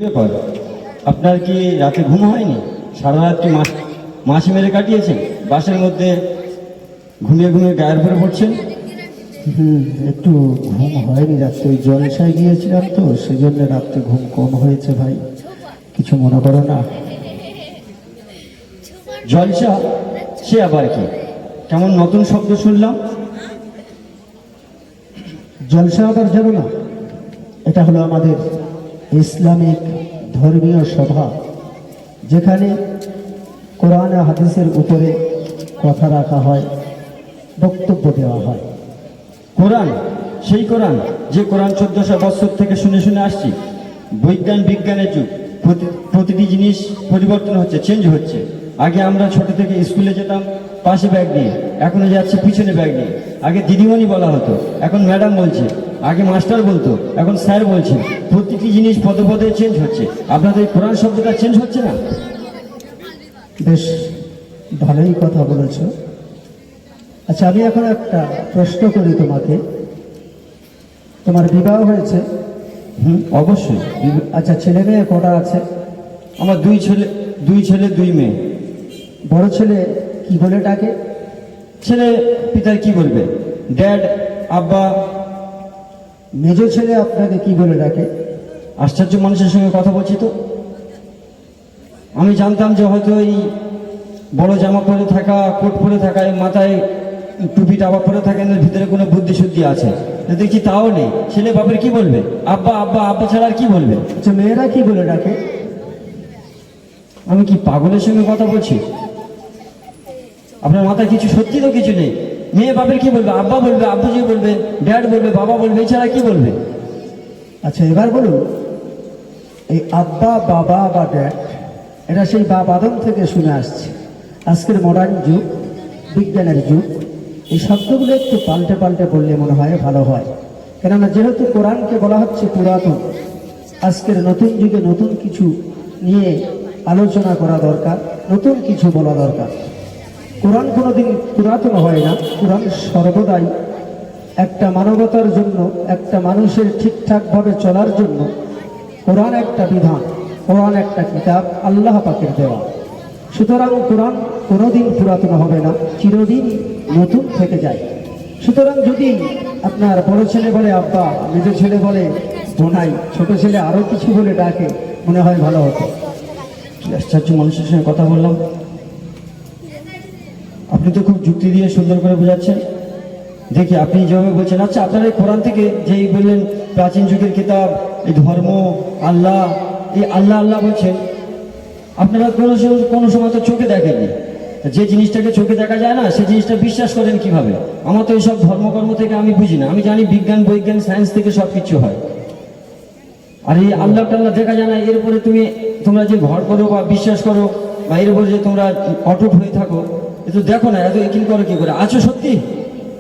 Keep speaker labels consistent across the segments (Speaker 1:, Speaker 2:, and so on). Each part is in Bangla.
Speaker 1: ব্যাপার, আপনার কি রাতে ঘুম হয়নি? সারা রাত কি মাছ মেরে কাটিয়েছেন? বাসের মধ্যে ঘুমিয়ে ঘুমিয়ে গায়ের পরে পড়ছেন।
Speaker 2: একটু ঘুম হয়নি রাত্রে, ওই জলসায় গিয়েছিলাম তো, সেজন্য রাত্রে ঘুম কম হয়েছে ভাই, কিছু মনে করো না।
Speaker 1: জলসা? সে আবার কি? কেমন নতুন শব্দ শুনলাম।
Speaker 2: জলসা আবার জানো না? এটা হলো আমাদের ইসলামিক ধর্মীয় সভা, যেখানে কোরআন ও হাদিসের উপরে কথা রাখা হয়, বক্তব্য দেওয়া হয়।
Speaker 1: কোরআন? সেই কোরআন যে কোরআন 1400 বছর থেকে শুনে শুনে আসছি। বিজ্ঞানের যুগ, প্রতিটি জিনিস পরিবর্তন হচ্ছে, চেঞ্জ হচ্ছে। আগে আমরা ছোট থেকে স্কুলে যেতাম পাশে ব্যাগ নিয়ে, এখনো যাচ্ছে পিছনে ব্যাগ নিয়ে। আগে দিদিমণি বলা হতো, এখন ম্যাডাম বলছে। আগে মাস্টার বলতো, এখন স্যার বলছে। প্রতিটি জিনিস পদে পদে চেঞ্জ হচ্ছে। আপনাদের কোরআন শব্দটা চেঞ্জ হচ্ছে না?
Speaker 2: বেশ ভালোই কথা বলেছ। আচ্ছা, আমি এখন একটা প্রশ্ন করি তোমাকে। তোমার বিবাহ হয়েছে?
Speaker 1: অবশ্যই।
Speaker 2: আচ্ছা, ছেলে মেয়ে কটা আছে?
Speaker 1: আমার দুই ছেলে 2 মেয়ে।
Speaker 2: বড় ছেলে কি বলে ডাকে?
Speaker 1: ছেলে পিতার কি বলবে? ড্যাড, আব্বা।
Speaker 2: মেজ ছেলে আপনাকে কি বলে ডাকে?
Speaker 1: আশ্চর্য, মানুষের সঙ্গে কথা বলছি তো। আমি জানতাম যে হয়তো এই বড় জামা পরে থাকা, কোট পরে থাকা, এই মাথায় টুপি টাবা পরে থাকেন, এর ভিতরে কোনো বুদ্ধি শুদ্ধি আছে। দেখছি তাও নেই। ছেলে বাপের কি বলবে? আব্বা আব্বা আব্বা ছাড়া আর কি বলবে?
Speaker 2: আচ্ছা, মেয়েরা কি বলে ডাকে?
Speaker 1: আমি কি পাগলের সঙ্গে কথা বলছি? আপনার মাথায় কিছু সত্যি তো কিছু নেই। মেয়ে বাপের কি বলবে? আব্বা বলবে, আব্বুজি বলবে, ড্যাড বলবে, বাবা বলবে, এছাড়া কি বলবে?
Speaker 2: আচ্ছা, এবার বলুন, এই আব্বা, বাবা বা ড্যাড, এটা সেই বাপ আদম থেকে শুনে আসছে। আজকের মডার্ন যুগ, বিজ্ঞানের যুগ, এই শব্দগুলো একটু পাল্টে পাল্টে বললে মনে হয় ভালো হয়। কেননা যেহেতু কোরআনকে বলা হচ্ছে পুরাতন, আজকের নতুন যুগে নতুন কিছু নিয়ে আলোচনা করা দরকার, নতুন কিছু বলা দরকার। কোরআন কোনোদিন পুরাতন হয় না। কোরআন সর্বদাই একটা মানবতার জন্য, একটা মানুষের ঠিকঠাকভাবে চলার জন্য কোরআন একটা বিধান, কোরআন একটা কিতাব, আল্লাহ পাকের দেওয়া। সুতরাং কোরআন কোনোদিন পুরাতন হবে না, চিরদিন নতুন থেকে যায়। সুতরাং যদি আপনার বড় ছেলে বলে আব্বা, মেজ ছেলে বলে বোনাই, ছোট ছেলে আরও কিছু বলে ডাকে, মনে হয় ভালো হতো।
Speaker 1: কি আশ্চর্য, মানুষের সঙ্গে কথা বললাম। আপনি তো খুব যুক্তি দিয়ে সুন্দর করে বোঝাচ্ছেন। দেখি আপনি যেভাবে বলছেন। আচ্ছা, আপনার এই কোরআন থেকে যেই বললেন প্রাচীন যুগের কিতাব, এই ধর্ম, আল্লাহ, এই আল্লাহ আল্লাহ বলছেন, আপনারা কোনো সময় তো চোখে দেখেননি। যে জিনিসটাকে চোখে দেখা যায় না, সেই জিনিসটা বিশ্বাস করেন কিভাবে? আমার তো এইসব ধর্মকর্ম থেকে আমি বুঝি না। আমি জানি বিজ্ঞান, বৈজ্ঞান, সায়েন্স থেকে সব কিছু হয়। আর এই আল্লাহ টাল্লাহ দেখা যায় না, এর উপরে তোমরা যে ঘর করো বা বিশ্বাস করো, বা এর উপরে যে তোমরা অটুট হয়ে থাকো, এ তো দেখো না, এত একিন করো কি করে? আছো সত্যি?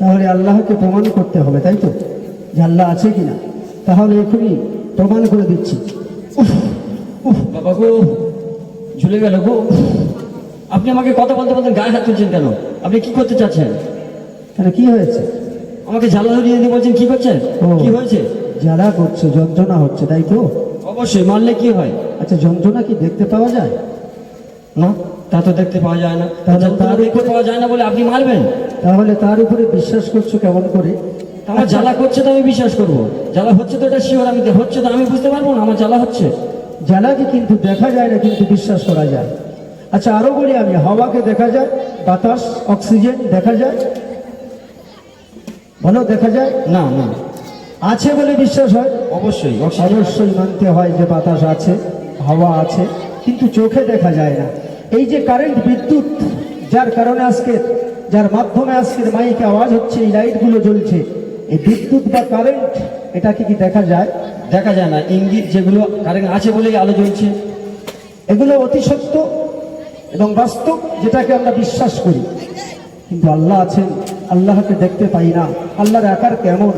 Speaker 2: তাহলে আল্লাহকে প্রমাণ করতে হবে, তাই তো, যে আল্লাহ আছে কিনা। তাহলে এখনই প্রমাণ করে দিচ্ছি।
Speaker 1: বাবা গো, ঝুলে গেল গো। আপনি আমাকে কথা বলতে বলতে গায়ে হাত তুলছেন কেন? আপনি কি করতে চাচ্ছেন?
Speaker 2: তাহলে কি হয়েছে?
Speaker 1: আমাকে জ্বালা ধরিয়ে দিয়ে বলছেন কি করছেন? কি হয়েছে?
Speaker 2: জ্বালা করছে, যন্ত্রণা হচ্ছে, তাই তো?
Speaker 1: অবশ্যই। মারলে কি হয়?
Speaker 2: আচ্ছা, যন্ত্রণা কি দেখতে পাওয়া যায়?
Speaker 1: না, তা তো দেখতে পাওয়া যায় না।
Speaker 2: তাহলে
Speaker 1: তার দেখতে পাওয়া যায় না বলে আপনি মারবেন?
Speaker 2: তাহলে তার উপরে বিশ্বাস করছো কেমন করে?
Speaker 1: আমার জ্বালা করছে তো আমি বিশ্বাস করবো। জ্বালা হচ্ছে তো এটা শিওর। আমি হচ্ছে তো আমি বুঝতে পারবো না আমার জ্বালা হচ্ছে।
Speaker 2: জ্বালাকে কিন্তু দেখা যায় না, কিন্তু বিশ্বাস করা যায়। আচ্ছা, আরো বলি আমি, হাওয়াকে দেখা যায়, বাতাস, অক্সিজেন দেখা যায়, বলো দেখা যায়?
Speaker 1: না না।
Speaker 2: আছে বলে বিশ্বাস হয়।
Speaker 1: অবশ্যই
Speaker 2: অবশ্যই মানতে হয় যে বাতাস আছে, হাওয়া আছে, কিন্তু চোখে দেখা যায় না। এই যে কারেন্ট, বিদ্যুৎ, যার কারণে যার মাধ্যমে আজকের মাইকে আওয়াজ হচ্ছে, এই লাইটগুলো জ্বলছে, এই বিদ্যুৎ বা কারেন্ট, এটাকে কি দেখা যায়?
Speaker 1: দেখা যায় না। ইঙ্গিত যেগুলো কারেন্ট আছে বলেই আলো জ্বলছে,
Speaker 2: এগুলো অতি সত্য এবং বাস্তব, যেটাকে আমরা বিশ্বাস করি। কিন্তু আল্লাহ আছেন, আল্লাহকে দেখতে পাই না, আল্লাহর আকার কেমন,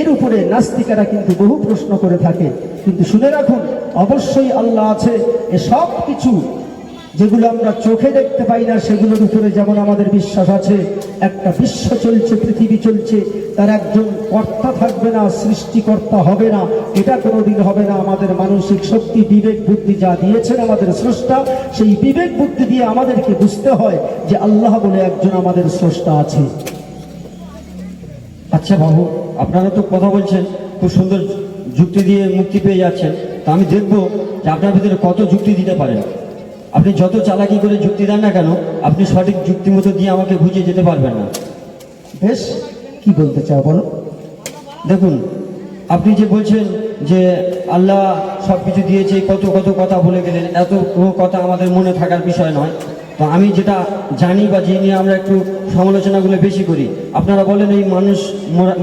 Speaker 2: এর উপরে নাস্তিকেরা কিন্তু বহু প্রশ্ন করে থাকে। কিন্তু শুনে রাখুন, অবশ্যই আল্লাহ আছে। এ সব কিছু যেগুলো আমরা চোখে দেখতে পাই না সেগুলোর উপরে যেমন আমাদের বিশ্বাস আছে, একটা বিশ্ব চলছে, পৃথিবী চলছে, তার একজন কর্তা থাকবে না, সৃষ্টিকর্তা হবে না, এটা কোনোদিন হবে না। আমাদের মানসিক শক্তি, বিবেক বুদ্ধি যা দিয়েছেন আমাদের স্রষ্টা, সেই বিবেক বুদ্ধি দিয়ে আমাদেরকে বুঝতে হয় যে আল্লাহ বলে একজন আমাদের স্রষ্টা আছে।
Speaker 1: আচ্ছা বাবু, আপনারা তো কথা বলছেন, খুব সুন্দর যুক্তি দিয়ে মুক্তি পেয়ে যাচ্ছেন, তা আমি দেখব যে আপনার ভিতরে কত যুক্তি দিতে পারেন। আপনি যত চালাকি করে যুক্তি দেন না কেন, আপনি সঠিক যুক্তি মতো দিয়ে আমাকে বুঝিয়ে যেতে পারবেন না।
Speaker 2: বেশ, কি বলতে চাও বলো।
Speaker 1: দেখুন, আপনি যে বলছেন যে আল্লাহ সব কিছু দিয়েছে, কত কত কথা বলে গেলেন, এত কথা আমাদের মনে থাকার বিষয় নয়। তো আমি যেটা জানি বা যে নিয়ে আমরা একটু সমালোচনাগুলো বেশি করি, আপনারা বলেন এই মানুষ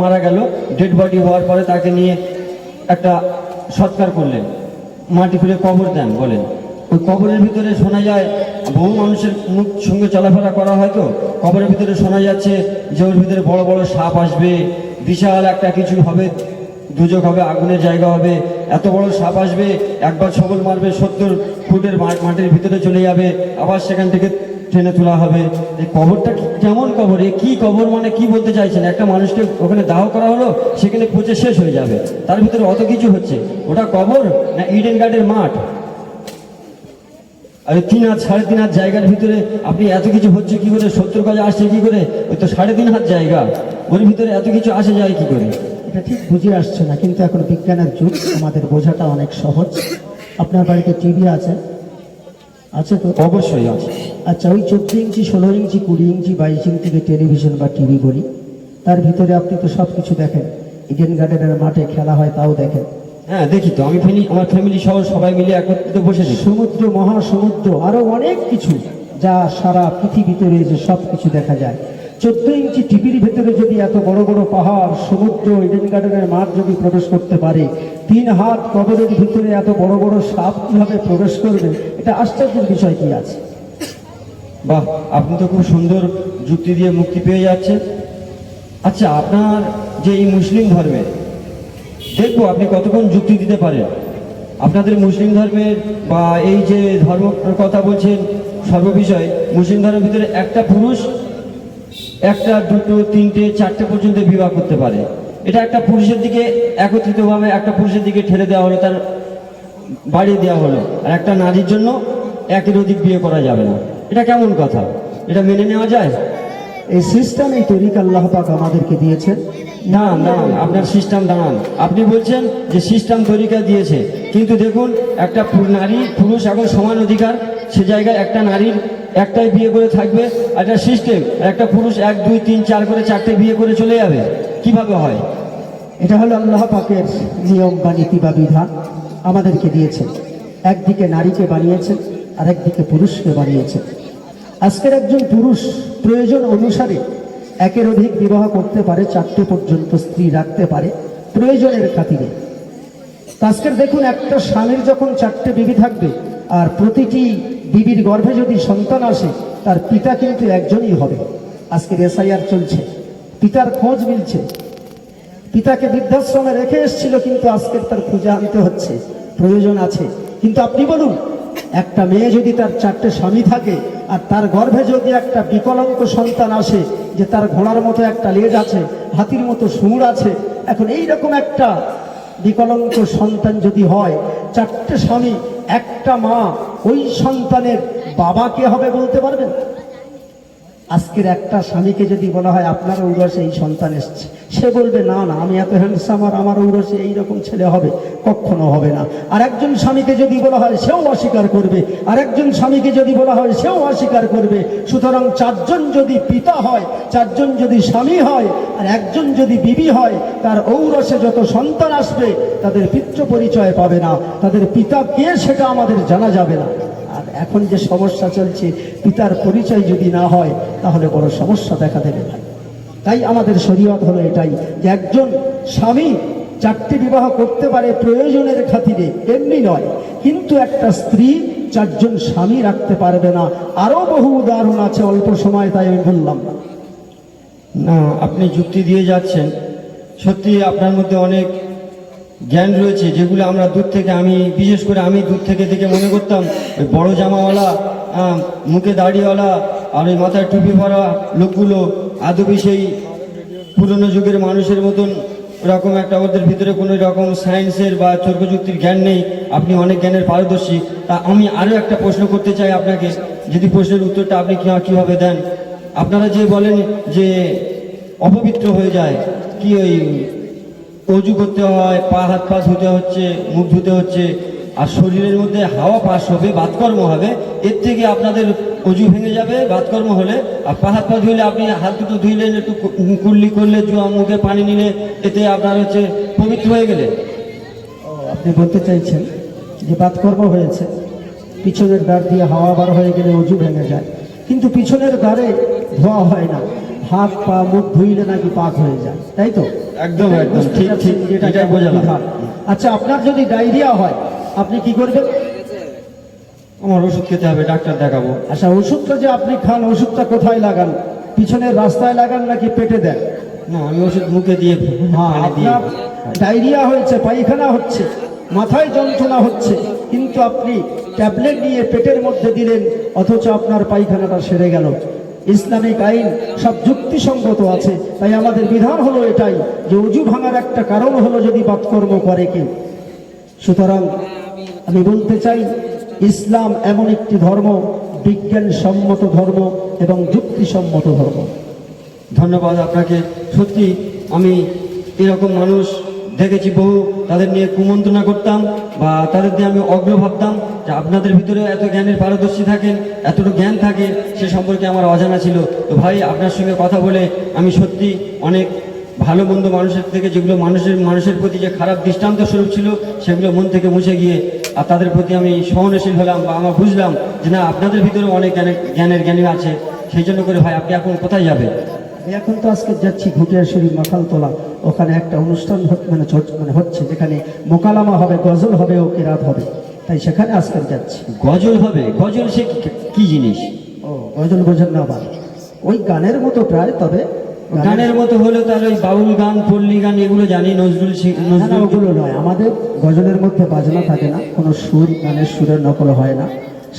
Speaker 1: মারা গেল, ডেড বডি হওয়ার পরে তাকে নিয়ে একটা সৎকার করলেন, মাটি খুলে কবর দেন বলেন। ওই কবরের ভিতরে শোনা যায়, বহু মানুষের মুখ সঙ্গে চলাফেরা করা হয়, তো কবরের ভিতরে শোনা যাচ্ছে যে ওর ভিতরে বড় বড় সাপ আসবে, বিশাল একটা কিছু হবে, দুজক হবে, আগুনের জায়গা হবে, এত বড় সাপ আসবে, একবার ছবল মারবে 70 ফুটের মাটির ভিতরে চলে যাবে, আবার সেখান থেকে টেনে তোলা হবে। এই কবরটা কেমন কবর? এ কি কবর মানে কি বলতে চাইছেন? একটা মানুষকে ওখানে দাহ করা হলো, সেখানে পচে শেষ হয়ে যাবে, তার ভিতরে অত কিছু হচ্ছে, ওটা কবর না ইডেন গার্ডের মাঠ? আর 3 হাত 3.5 হাত জায়গার ভিতরে আপনি এত কিছু হচ্ছে কি করে? 70 গজ আসছে কি করে? ওই তো 3.5 হাত জায়গা, ওর ভিতরে এত কিছু আসে যায় কি করে?
Speaker 2: এটা ঠিক বুঝে আসছে না, কিন্তু এখন বিজ্ঞানের যুগ, আমাদের বোঝাটা অনেক সহজ। আপনার বাড়িতে টিভি আছে? আছে তো?
Speaker 1: অবশ্যই আছে।
Speaker 2: আচ্ছা, ওই 14 ইঞ্চি, 16 ইঞ্চি, 20 ইঞ্চি, 22 ইঞ্চি যে টেলিভিশন বা টিভি বলি, তার ভিতরে আপনি তো সব কিছু দেখেন। ইডেন গার্ডেনের মাঠে খেলা হয়, তাও দেখেন।
Speaker 1: হ্যাঁ দেখি তো, আমি আমার ফ্যামিলি সহ সবাই মিলে একত্রিত বসে দেখি।
Speaker 2: সমুদ্র, মহাসমুদ্র, আরো অনেক কিছু যা সারা পৃথিবীতে রয়েছে, সব কিছু দেখা যায়। 14 ইঞ্চি টিভির ভেতরে যদি এত বড় বড় পাহাড়, সমুদ্র, ইডেন গার্ডেনের মাঠ যদি প্রবেশ করতে পারে, 3 হাত কবরের ভিতরে এত বড় বড় সাপ কিভাবে প্রবেশ করবে? এটা আশ্চর্যের বিষয় কি আছে?
Speaker 1: বাহ, আপনি তো খুব সুন্দর যুক্তি দিয়ে মুক্তি পেয়ে যাচ্ছেন। আচ্ছা, আপনার যে এই মুসলিম ধর্মে, দেখবো আপনি কতক্ষণ যুক্তি দিতে পারেন। আপনাদের মুসলিম ধর্মের বা এই যে ধর্ম কথা বলছেন সর্ববিষয়, মুসলিম ধর্মের ভিতরে একটা পুরুষ 1, 2, 3, 4 পর্যন্ত বিবাহ করতে পারে। এটা একটা পুরুষের দিকে একত্রিতভাবে একটা পুরুষের দিকে ঠেলে দেওয়া হলো, তার বাড়িয়ে দেওয়া হলো। আর একটা নারীর জন্য 1-এর অধিক বিয়ে করা যাবে না। এটা কেমন কথা? এটা মেনে নেওয়া যায়?
Speaker 2: এই সিস্টেম, এই তরিকা আল্লাহ পাক আমাদেরকে দিয়েছেন।
Speaker 1: না না, আপনার সিস্টেম দাঁড়ান। আপনি বলছেন যে সিস্টেম তরিকা দিয়েছে, কিন্তু দেখুন একটা নারী পুরুষ এখন সমান অধিকার, সে জায়গায় একটা নারীর একটাই বিয়ে করে থাকবে, আর একটা সিস্টেম একটা পুরুষ 1, 2, 3, 4 করে 4টে বিয়ে করে চলে যাবে, কিভাবে হয়?
Speaker 2: এটা হলো আল্লাহ পাকের নিয়ম বা নীতি বা বিধান আমাদেরকে দিয়েছেন। একদিকে নারীকে বানিয়েছেন, আর একদিকে পুরুষকে বানিয়েছেন। আজকের একজন পুরুষ প্রয়োজন অনুসারে 1-এর অধিক বিবাহ করতে পারে, 4টে পর্যন্ত স্ত্রী রাখতে পারে প্রয়োজনের খাতিরে। আজকের দেখুন, একটা স্বামীর যখন 4টে বিবি থাকবে, আর প্রতিটি বিবির গর্ভে যদি সন্তান আসে, তার পিতা কিন্তু একজনই হবে। আজকের SIR চলছে, পিতার খোঁজ মিলছে। পিতাকে বৃদ্ধাশ্রমে রেখে এসেছিল, কিন্তু আজকের তার খুঁজে আনতে হচ্ছে, প্রয়োজন আছে। কিন্তু আপনি বলুন, একটা মেয়ে যদি তার 4টে স্বামী থাকে, আর তার গর্ভে যদি একটা বিকলাঙ্গ সন্তান আসে, যে তার ঘোড়ার মতো একটা লেজ আছে, হাতির মতো সুর আছে, এখন এই রকম একটা বিকলাঙ্গ সন্তান যদি হয়, 4টে স্বামী, একটা মা, ওই সন্তানের বাবা কে হবে বলতে পারবেন? আজকের একটা স্বামীকে যদি বলা হয় আপনার ঔরসে এই সন্তান এসছে, সে বলবে না না, আমি এত হ্যান্ডসাম, আর আমার ঔরসে এইরকম ছেলে হবে, কখনো হবে না। আর একজন স্বামীকে যদি বলা হয়, সেও অস্বীকার করবে। আর একজন স্বামীকে যদি বলা হয়, সেও অস্বীকার করবে। সুতরাং 4 জন যদি পিতা হয়, 4 জন যদি স্বামী হয়, আর একজন যদি বিবি হয়, তার ঔরসে যত সন্তান আসবে, তাদের পিতৃ পরিচয় পাবে না, তাদের পিতা কে সেটা আমাদের জানা যাবে না। আর এখন যে সমস্যা চলছে, পিতার পরিচয় যদি না হয়, তাহলে বড় সমস্যা দেখা দেবে। তাই আমাদের শরীয়ত হলো এটাই, যে একজন স্বামী 4টে বিবাহ করতে পারে প্রয়োজনের খাতিরে, এমনি নয়। কিন্তু একটা স্ত্রী 4 জন স্বামী রাখতে পারবে না। আরো বহু উদাহরণ আছে, অল্প সময় তাই আমি বললাম না।
Speaker 1: না, আপনি যুক্তি দিয়ে যাচ্ছেন, সত্যি আপনার মধ্যে অনেক জ্ঞান রয়েছে, যেগুলো আমরা দূর থেকে, আমি বিশেষ করে আমি দূর থেকে দেখে মনে করতাম ওই বড় জামাওয়ালা মুখে দাড়িওয়ালা আর ওই মাথায় টুপি পরা লোকগুলো আদবি সেই পুরনো যুগের মানুষের মতন ওরকম একটা ওদের ভিতরে কোনো রকম সায়েন্সের বা তর্কযুক্তির জ্ঞান নেই, আপনি অনেক জ্ঞানের পারদর্শী। তা আমি আরও একটা প্রশ্ন করতে চাই আপনাকে, যদি প্রশ্নের উত্তরটা আপনি কীভাবে দেন। আপনারা যে বলেন যে অপবিত্র হয়ে যায়, কি ওই অজু করতে হয়, পা হাত পা ধুতে হচ্ছে, মুখ ধুতে হচ্ছে, আর শরীরের মধ্যে হাওয়া পাস হবে, বাতকর্ম হবে, এর থেকে আপনাদের অজু ভেঙে যাবে বাতকর্ম হলে। আর পা হাত পা ধুইলে আপনি হাত দুটো ধুইলেন, একটু কুল্লি করলে, মুখে পানি নিলে, এতে আপনার হচ্ছে পবিত্র হয়ে গেলে।
Speaker 2: আপনি বলতে চাইছেন যে বাতকর্ম হয়েছে, পিছনের দ্বার দিয়ে হাওয়া বার হয়ে গেলে অজু ভেঙে যায়, কিন্তু পিছনের দ্বারে ধোয়া হয় না, হাত পা মুখ ধুইলে নাকি পাক হয়ে যায়, তাই তো?
Speaker 1: একদম একদম ঠিক ঠিক, এটাই বোঝালাম।
Speaker 2: আচ্ছা, আপনার যদি ডায়রিয়া হয় আপনি কি করবেন?
Speaker 1: আমার ওষুধ খেতে হবে, ডাক্তার দেখাবো।
Speaker 2: আচ্ছা, ওষুধটা যে আপনি খান, ওষুধটা কোথায় লাগান? পিছনের রাস্তায় লাগান নাকি পেটে দেন?
Speaker 1: না, আমি ওষুধ মুখে দিয়ে পানি দিয়ে।
Speaker 2: আপনার ডায়রিয়া হয়েছে, পায়খানা হচ্ছে, মাথায় যন্ত্রণা হচ্ছে, কিন্তু আপনি ট্যাবলেট নিয়ে পেটের মধ্যে দিলেন, অথচ আপনার পায়খানাটা সেরে গেল। ইসলামিক আইন সব যুক্তিসঙ্গত আছে, তাই আমাদের বিধান হলো এটাই যে অজু ভাঙার একটা কারণ হলো যদি বাতকর্ম করে কেউ। সুতরাং আমি বলতে চাই, ইসলাম এমন একটি ধর্ম, বিজ্ঞানসম্মত ধর্ম এবং যুক্তিসম্মত ধর্ম।
Speaker 1: ধন্যবাদ আপনাকে। সত্যি আমি এরকম মানুষ দেখেছি বহু, তাদের নিয়ে কুমন্ত্রণা করতাম বা তাদের দিয়ে আমি অগ্র ভাবতাম যে আপনাদের ভিতরে এত জ্ঞানের পারদর্শী থাকেন, এতটুকু জ্ঞান থাকে, সে সম্পর্কে আমার অজানা ছিল। তো ভাই, আপনার সঙ্গে কথা বলে আমি সত্যি অনেক ভালো মন্দ মানুষের থেকে, যেগুলো মানুষের প্রতি যে খারাপ দৃষ্টান্ত স্বরূপ ছিল, সেগুলো মন থেকে মুছে গিয়ে আর তাদের প্রতি আমি সহনশীল হলাম, বা আমার বুঝলাম যে না, আপনাদের ভিতরে অনেক জ্ঞানের জ্ঞানী আছে। সেই জন্য করে ভাই, আপনি এখন কোথায় যাবেন?
Speaker 2: এখন তো আজকে যাচ্ছি ঘুটিয়াশরী মাখালতলা, ওখানে একটা অনুষ্ঠান হচ্ছে, যেখানে মোকালামা হবে, গজল হবে ও কিরাত হবে, তাই সেখানে আজকে যাচ্ছি।
Speaker 1: গজল হবে? গজল সে কি জিনিস?
Speaker 2: ও, গজল বোঝেন না আবার? ওই গানের মতো প্রায়, তবে
Speaker 1: গানের মতো হলে তাহলে ওই বাউল গান, পল্লী গান এগুলো জানি, নজরুল
Speaker 2: ওগুলো নয়। আমাদের গজলের মধ্যে বাজনা থাকে না, কোনো সুর, গানের সুরের নকল হয় না।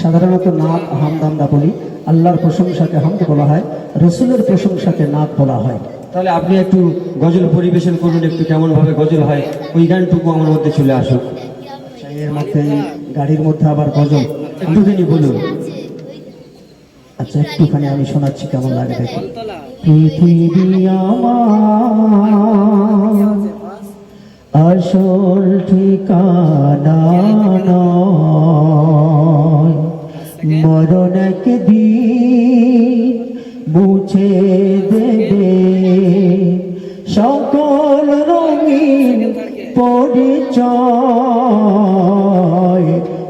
Speaker 2: সাধারণত নাক হামদ আমরা বলি, আল্লাহর প্রশংসাকে হামদ বলা হয়, রসুলের প্রশংসাকে নাক বলা হয়।
Speaker 1: তাহলে আপনি একটু গজল পরিবেশন করুন, একটু কেমন ভাবে গজল হয়, ওই গানটুকু আমার মধ্যে চলে আসুক।
Speaker 2: এর মধ্যে গাড়ির মধ্যে আবার গজল
Speaker 1: একটুখানি বলুন।
Speaker 2: আচ্ছা, একটুখানি আমি শোনাচ্ছি, কেমন লাগে দেখুন। পৃথিবী আমার আসল ঠিকানা নয়, মরণ একদিন মুছে দেবে সকল রঙিন পরিচয়।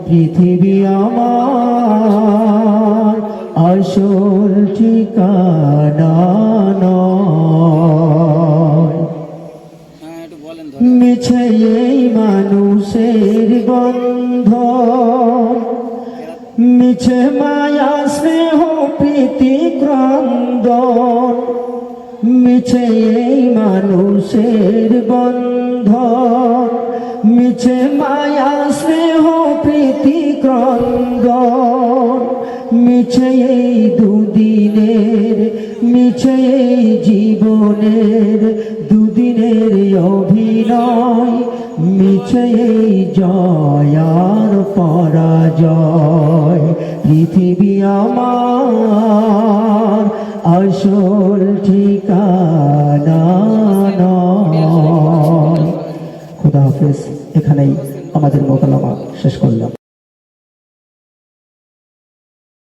Speaker 2: পৃথিবী আমার আসল ঠিকানা নয়, মিছে এই মানুষের বন্ধন, মিছে মায়া স্নেহ প্রীতি ক্রন্দন, মিছে এই মানুষের বন্ধন, মিছে মায়া স্নেহ প্রীতি ক্রন্দন, মিছে এই দুদিনের, মিছে এই জীবনের দুদিনের অভিনয়, মিছে এই জয় আর পরাজয়। পৃথিবী আমার আসল ঠিকানা নয়। খোদা হাফেজ। এখানেই আমাদের মোকালামা শেষ করলাম।